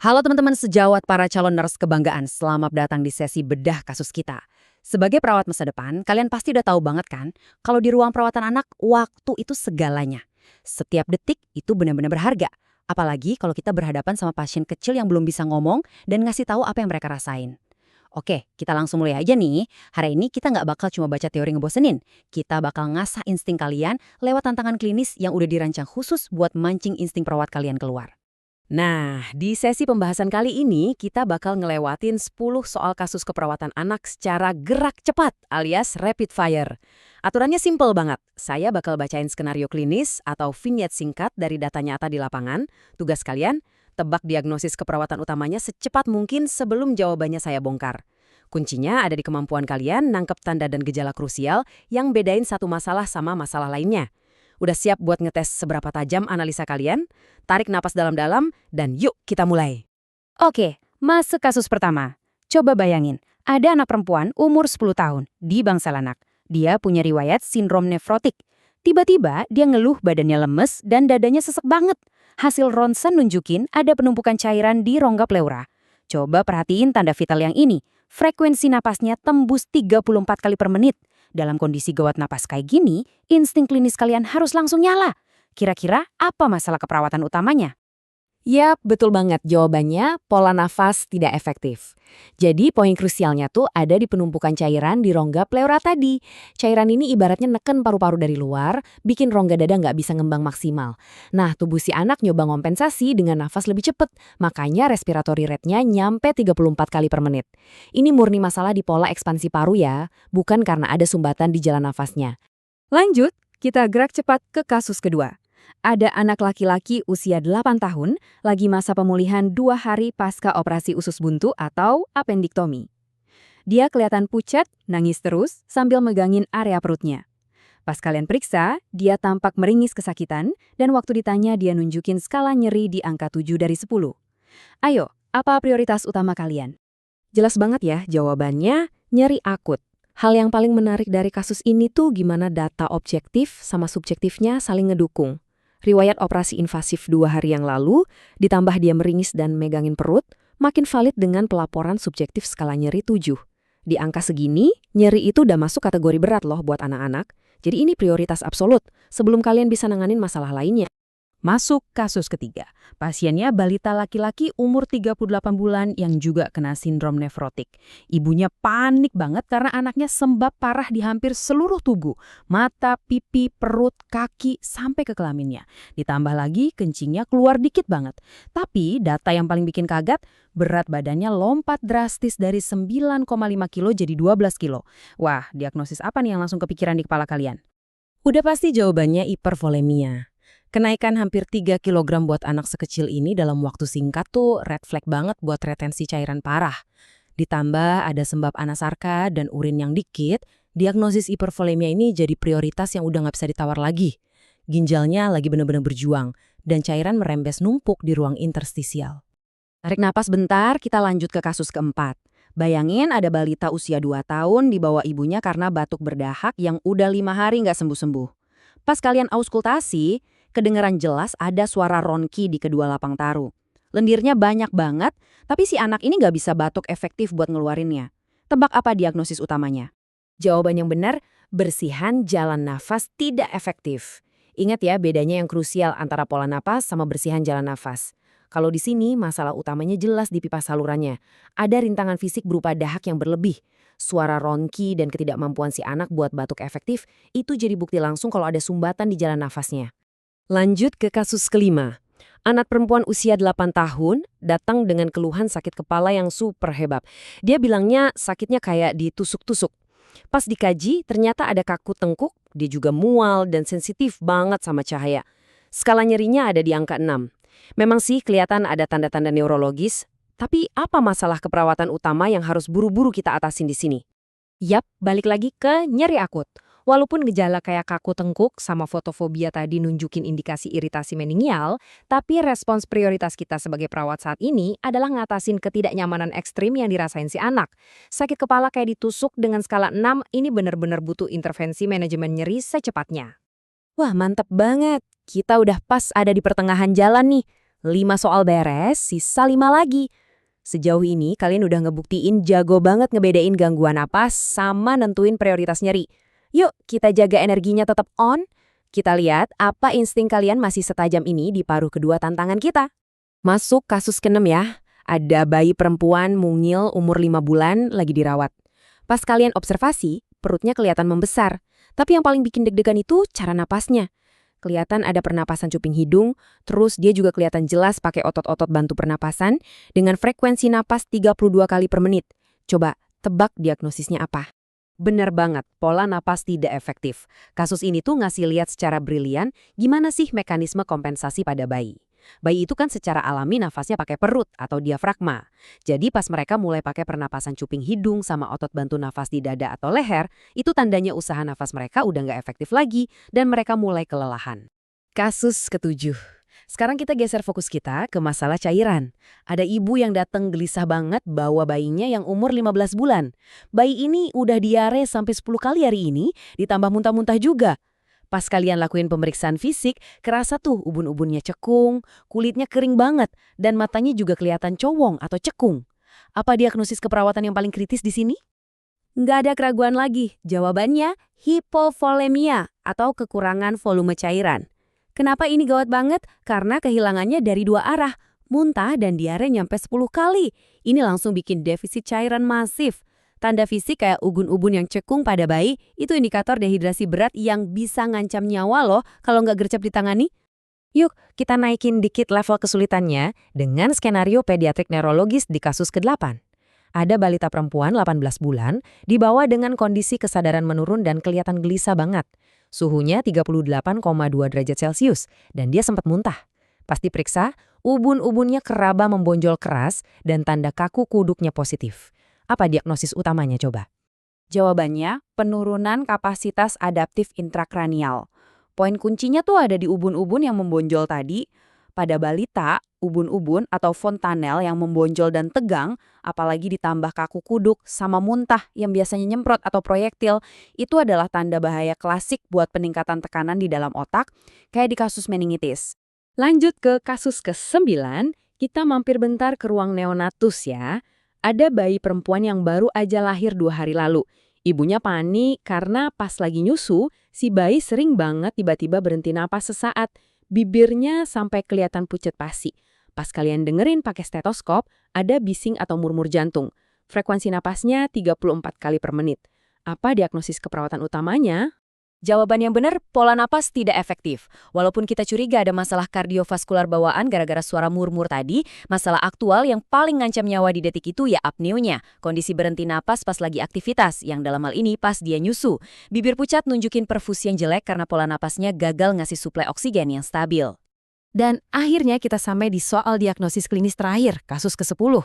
Halo teman-teman sejawat para calon nurse kebanggaan, selamat datang di sesi bedah kasus kita. Sebagai perawat masa depan, kalian pasti udah tahu banget kan, kalau di ruang perawatan anak, waktu itu segalanya. Setiap detik itu benar-benar berharga. Apalagi kalau kita berhadapan sama pasien kecil yang belum bisa ngomong dan ngasih tahu apa yang mereka rasain. Oke, kita langsung mulai aja nih. Hari ini kita nggak bakal cuma baca teori ngebosenin. Kita bakal ngasah insting kalian lewat tantangan klinis yang udah dirancang khusus buat mancing insting perawat kalian keluar. Nah, di sesi pembahasan kali ini kita bakal ngelewatin 10 soal kasus keperawatan anak secara gerak cepat alias rapid fire. Aturannya simple banget. Saya bakal bacain skenario klinis atau vignette singkat dari data nyata di lapangan. Tugas kalian, tebak diagnosis keperawatan utamanya secepat mungkin sebelum jawabannya saya bongkar. Kuncinya ada di kemampuan kalian nangkep tanda dan gejala krusial yang bedain satu masalah sama masalah lainnya. Udah siap buat ngetes seberapa tajam analisa kalian? Tarik napas dalam-dalam, dan yuk kita mulai. Oke, masuk kasus pertama. Coba bayangin, ada anak perempuan umur 10 tahun di bangsal anak. Dia punya riwayat sindrom nefrotik. Tiba-tiba dia ngeluh badannya lemes dan dadanya sesek banget. Hasil ronsen nunjukin ada penumpukan cairan di rongga pleura. Coba perhatiin tanda vital yang ini. Frekuensi napasnya tembus 34 kali per menit. Dalam kondisi gawat napas kayak gini, insting klinis kalian harus langsung nyala. Kira-kira apa masalah keperawatan utamanya? Yap, betul banget. Jawabannya pola nafas tidak efektif. Jadi poin krusialnya tuh ada di penumpukan cairan di rongga pleura tadi. Cairan ini ibaratnya neken paru-paru dari luar, bikin rongga dada nggak bisa ngembang maksimal. Nah, tubuh si anak nyoba ngompensasi dengan nafas lebih cepet. Makanya respiratory rate-nya nyampe 34 kali per menit. Ini murni masalah di pola ekspansi paru ya, bukan karena ada sumbatan di jalan nafasnya. Lanjut, kita gerak cepat ke kasus kedua. Ada anak laki-laki usia 8 tahun lagi masa pemulihan 2 hari pasca operasi usus buntu atau appendiktomi. Dia kelihatan pucat, nangis terus sambil megangin area perutnya. Pas kalian periksa, dia tampak meringis kesakitan dan waktu ditanya dia nunjukin skala nyeri di angka 7 dari 10. Ayo, apa prioritas utama kalian? Jelas banget ya jawabannya, nyeri akut. Hal yang paling menarik dari kasus ini tuh gimana data objektif sama subjektifnya saling ngedukung. Riwayat operasi invasif 2 hari yang lalu, ditambah dia meringis dan megangin perut, makin valid dengan pelaporan subjektif skala nyeri 7. Di angka segini, nyeri itu udah masuk kategori berat loh buat anak-anak. Jadi ini prioritas absolut, sebelum kalian bisa nanganin masalah lainnya. Masuk kasus ketiga. Pasiennya balita laki-laki umur 38 bulan yang juga kena sindrom nefrotik. Ibunya panik banget karena anaknya sembab parah di hampir seluruh tubuh. Mata, pipi, perut, kaki, sampai ke kelaminnya. Ditambah lagi kencingnya keluar dikit banget. Tapi data yang paling bikin kaget, berat badannya lompat drastis dari 9,5 kilo jadi 12 kilo. Wah, diagnosis apa nih yang langsung kepikiran di kepala kalian? Udah pasti jawabannya hipervolemia. Kenaikan hampir 3 kilogram buat anak sekecil ini dalam waktu singkat tuh red flag banget buat retensi cairan parah. Ditambah ada sembab anasarka dan urin yang dikit, diagnosis hipervolemia ini jadi prioritas yang udah nggak bisa ditawar lagi. Ginjalnya lagi benar-benar berjuang, dan cairan merembes numpuk di ruang interstisial. Tarik napas bentar, kita lanjut ke kasus keempat. Bayangin ada balita usia 2 tahun dibawa ibunya karena batuk berdahak yang udah 5 hari nggak sembuh-sembuh. Pas kalian auskultasi, kedengeran jelas ada suara ronki di kedua lapang taruh. Lendirnya banyak banget, tapi si anak ini nggak bisa batuk efektif buat ngeluarinnya. Tebak apa diagnosis utamanya? Jawaban yang benar, bersihan jalan nafas tidak efektif. Ingat ya bedanya yang krusial antara pola napas sama bersihan jalan nafas. Kalau di sini masalah utamanya jelas di pipa salurannya. Ada rintangan fisik berupa dahak yang berlebih. Suara ronki dan ketidakmampuan si anak buat batuk efektif itu jadi bukti langsung kalau ada sumbatan di jalan nafasnya. Lanjut ke kasus kelima. Anak perempuan usia 8 tahun datang dengan keluhan sakit kepala yang super hebat. Dia bilangnya sakitnya kayak ditusuk-tusuk. Pas dikaji, ternyata ada kaku tengkuk, dia juga mual dan sensitif banget sama cahaya. Skala nyerinya ada di angka 6. Memang sih kelihatan ada tanda-tanda neurologis, tapi apa masalah keperawatan utama yang harus buru-buru kita atasin di sini? Yap, balik lagi ke nyeri akut. Walaupun gejala kayak kaku tengkuk sama fotofobia tadi nunjukin indikasi iritasi meningial, tapi respons prioritas kita sebagai perawat saat ini adalah ngatasin ketidaknyamanan ekstrim yang dirasain si anak. Sakit kepala kayak ditusuk dengan skala 6 ini benar-benar butuh intervensi manajemen nyeri secepatnya. Wah, mantep banget. Kita udah pas ada di pertengahan jalan nih. 5 soal beres, sisa 5 lagi. Sejauh ini kalian udah ngebuktiin jago banget ngebedain gangguan napas sama nentuin prioritas nyeri. Yuk, kita jaga energinya tetap on. Kita lihat apa insting kalian masih setajam ini di paruh kedua tantangan kita. Masuk kasus ke-6 ya. Ada bayi perempuan mungil umur 5 bulan lagi dirawat. Pas kalian observasi, perutnya kelihatan membesar. Tapi yang paling bikin deg-degan itu cara napasnya. Kelihatan ada pernapasan cuping hidung, terus dia juga kelihatan jelas pakai otot-otot bantu pernapasan dengan frekuensi napas 32 kali per menit. Coba tebak diagnosisnya apa? Benar banget, pola napas tidak efektif. Kasus ini tuh ngasih lihat secara brilian gimana sih mekanisme kompensasi pada bayi. Bayi itu kan secara alami nafasnya pakai perut atau diafragma. Jadi pas mereka mulai pakai pernapasan cuping hidung sama otot bantu nafas di dada atau leher, itu tandanya usaha nafas mereka udah nggak efektif lagi dan mereka mulai kelelahan. Kasus ke-7. Sekarang kita geser fokus kita ke masalah cairan. Ada ibu yang datang gelisah banget bawa bayinya yang umur 15 bulan. Bayi ini udah diare sampai 10 kali hari ini, ditambah muntah-muntah juga. Pas kalian lakuin pemeriksaan fisik, kerasa tuh ubun-ubunnya cekung, kulitnya kering banget, dan matanya juga kelihatan cowong atau cekung. Apa diagnosis keperawatan yang paling kritis di sini? Nggak ada keraguan lagi. Jawabannya hipovolemia atau kekurangan volume cairan. Kenapa ini gawat banget? Karena kehilangannya dari 2 arah, muntah dan diare nyampe 10 kali. Ini langsung bikin defisit cairan masif. Tanda fisik kayak ubun-ubun yang cekung pada bayi, itu indikator dehidrasi berat yang bisa ngancam nyawa loh kalau nggak gercep ditangani. Yuk, kita naikin dikit level kesulitannya dengan skenario pediatrik neurologis di kasus ke-8. Ada balita perempuan 18 bulan, dibawa dengan kondisi kesadaran menurun dan kelihatan gelisah banget. Suhunya 38,2 derajat Celcius, dan dia sempat muntah. Pas diperiksa, ubun-ubunnya keraba membonjol keras dan tanda kaku kuduknya positif. Apa diagnosis utamanya coba? Jawabannya, penurunan kapasitas adaptif intrakranial. Poin kuncinya tuh ada di ubun-ubun yang membonjol tadi. Pada balita, ubun-ubun atau fontanel yang membonjol dan tegang, apalagi ditambah kaku kuduk sama muntah yang biasanya nyemprot atau proyektil, itu adalah tanda bahaya klasik buat peningkatan tekanan di dalam otak, kayak di kasus meningitis. Lanjut ke kasus ke-9, kita mampir bentar ke ruang neonatus ya. Ada bayi perempuan yang baru aja lahir 2 hari lalu. Ibunya panik karena pas lagi nyusu, si bayi sering banget tiba-tiba berhenti napas sesaat. Bibirnya sampai kelihatan pucet pasi. Pas kalian dengerin pakai stetoskop, ada bising atau murmur jantung. Frekuensi napasnya 34 kali per menit. Apa diagnosis keperawatan utamanya? Jawaban yang benar, pola napas tidak efektif. Walaupun kita curiga ada masalah kardiovaskular bawaan gara-gara suara murmur tadi, masalah aktual yang paling ngancam nyawa di detik itu ya apneunya, kondisi berhenti napas pas lagi aktivitas, yang dalam hal ini pas dia nyusu. Bibir pucat nunjukin perfusi yang jelek karena pola napasnya gagal ngasih suplai oksigen yang stabil. Dan akhirnya kita sampai di soal diagnosis klinis terakhir, kasus ke-10.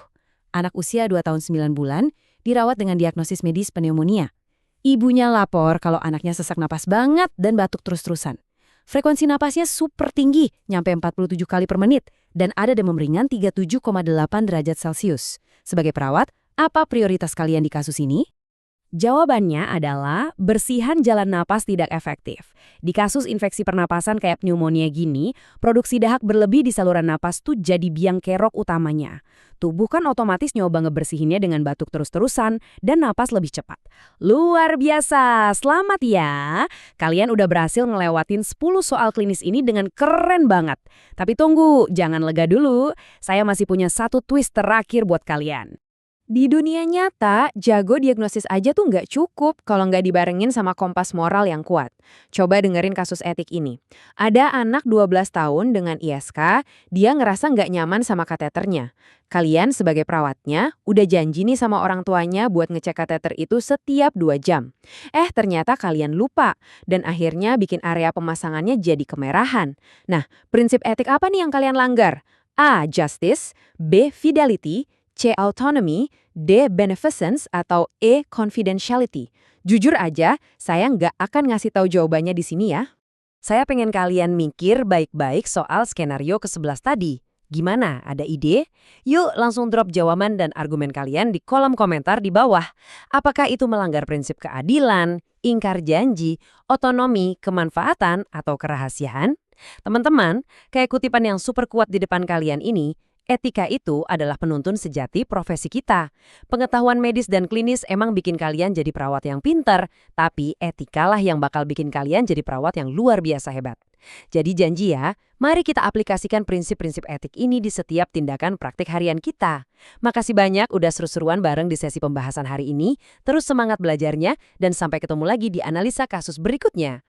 Anak usia 2 tahun 9 bulan, dirawat dengan diagnosis medis pneumonia. Ibunya lapor kalau anaknya sesak napas banget dan batuk terus-terusan. Frekuensi napasnya super tinggi, nyampe 47 kali per menit, dan ada demam ringan 37,8 derajat Celcius. Sebagai perawat, apa prioritas kalian di kasus ini? Jawabannya adalah bersihan jalan napas tidak efektif. Di kasus infeksi pernapasan kayak pneumonia gini, produksi dahak berlebih di saluran napas tuh jadi biang kerok utamanya. Tubuh kan otomatis nyoba ngebersihinnya dengan batuk terus-terusan dan napas lebih cepat. Luar biasa, selamat ya! Kalian udah berhasil ngelewatin 10 soal klinis ini dengan keren banget. Tapi tunggu, jangan lega dulu. Saya masih punya satu twist terakhir buat kalian. Di dunia nyata, jago diagnosis aja tuh nggak cukup kalau nggak dibarengin sama kompas moral yang kuat. Coba dengerin kasus etik ini. Ada anak 12 tahun dengan ISK, dia ngerasa nggak nyaman sama kateternya. Kalian sebagai perawatnya udah janji nih sama orang tuanya buat ngecek kateter itu setiap 2 jam. Ternyata kalian lupa, dan akhirnya bikin area pemasangannya jadi kemerahan. Nah, prinsip etik apa nih yang kalian langgar? A. Justice, B. Fidelity, C. Autonomy, D. Beneficence, atau E. Confidentiality. Jujur aja, saya nggak akan ngasih tahu jawabannya di sini ya. Saya pengen kalian mikir baik-baik soal skenario ke-11 tadi. Gimana? Ada ide? Yuk langsung drop jawaban dan argumen kalian di kolom komentar di bawah. Apakah itu melanggar prinsip keadilan, ingkar janji, otonomi, kemanfaatan, atau kerahasiaan? Teman-teman, kayak kutipan yang super kuat di depan kalian ini, etika itu adalah penuntun sejati profesi kita. Pengetahuan medis dan klinis emang bikin kalian jadi perawat yang pintar, tapi etikalah yang bakal bikin kalian jadi perawat yang luar biasa hebat. Jadi janji ya, mari kita aplikasikan prinsip-prinsip etik ini di setiap tindakan praktik harian kita. Makasih banyak udah seru-seruan bareng di sesi pembahasan hari ini. Terus semangat belajarnya dan sampai ketemu lagi di analisa kasus berikutnya.